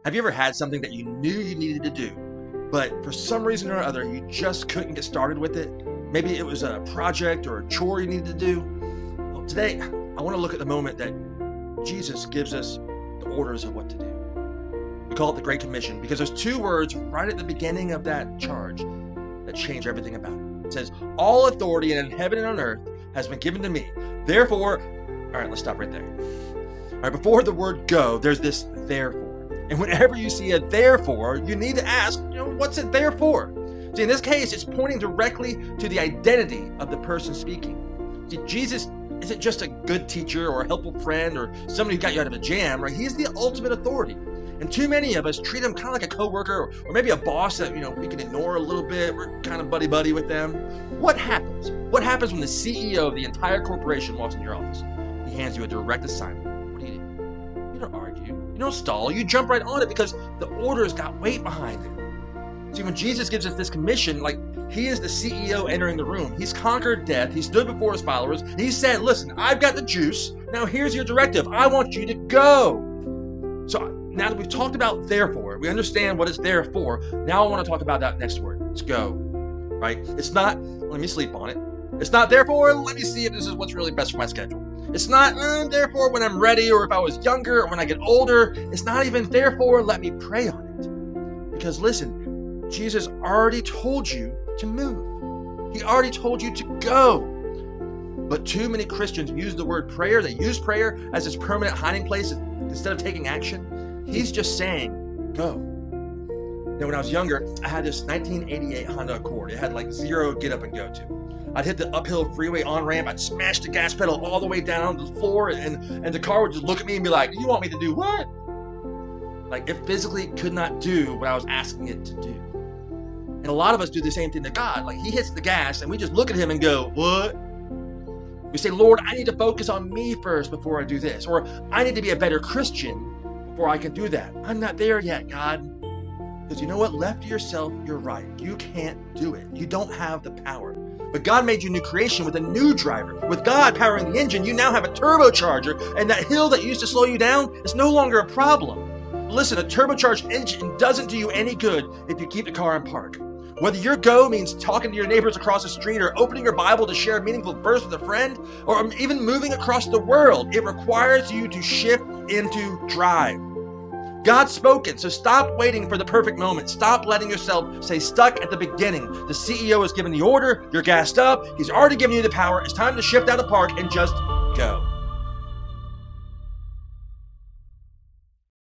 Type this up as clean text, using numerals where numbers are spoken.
Have you ever had something that you knew you needed to do, but for some reason or other, you just couldn't get started with it? Maybe it was a project or a chore you needed to do. Well, today, I want to look at the moment that Jesus gives us the orders of what to do. We call it the Great Commission because there's two words right at the beginning of that charge that change everything about it. It says, all authority in heaven and on earth has been given to me. Therefore, all right, let's stop right there. All right, before the word go, there's this therefore. And whenever you see a therefore, you need to ask, what's it there for? See, in this case, it's pointing directly to the identity of the person speaking. See, Jesus isn't just a good teacher or a helpful friend or somebody who got you out of a jam, right? He's the ultimate authority. And too many of us treat him kind of like a coworker or maybe a boss that, we can ignore a little bit. We're kind of buddy-buddy with them. What happens? What happens when the CEO of the entire corporation walks in your office? He hands you a direct assignment. What do? You don't argue. You don't stall. You jump right on it because the order's got weight behind it. See, when Jesus gives us this commission, he is the CEO entering the room. He's conquered death. He stood before his followers. He said, listen, I've got the juice. Now here's your directive. I want you to go. So now that we've talked about therefore, we understand what it's there for. Now I want to talk about that next word. It's go, right? It's not, let me sleep on it. It's not therefore, let me see if this is what's really best for my schedule. It's not, therefore, when I'm ready or if I was younger or when I get older. It's not even, therefore, let me pray on it. Because listen, Jesus already told you to move. He already told you to go. But too many Christians use the word prayer. They use prayer as this permanent hiding place instead of taking action. He's just saying, go. Now, when I was younger, I had this 1988 Honda Accord. It had zero get up and go to. I'd hit the uphill freeway on-ramp. I'd smash the gas pedal all the way down to the floor, and the car would just look at me and be like, you want me to do what? It physically could not do what I was asking it to do. And a lot of us do the same thing to God. He hits the gas, and we just look at him and go, what? We say, Lord, I need to focus on me first before I do this. Or I need to be a better Christian before I can do that. I'm not there yet, God. Because you know what? Left to yourself, you're right. You can't do it. You don't have the power. But God made you a new creation with a new driver. With God powering the engine, you now have a turbocharger, and that hill that used to slow you down is no longer a problem. Listen, a turbocharged engine doesn't do you any good if you keep the car in park. Whether your go means talking to your neighbors across the street or opening your Bible to share a meaningful verse with a friend, or even moving across the world, it requires you to shift into drive. God's spoken, so stop waiting for the perfect moment. Stop letting yourself stay stuck at the beginning. The CEO has given the order, you're gassed up, he's already given you the power. It's time to shift out of park and just go.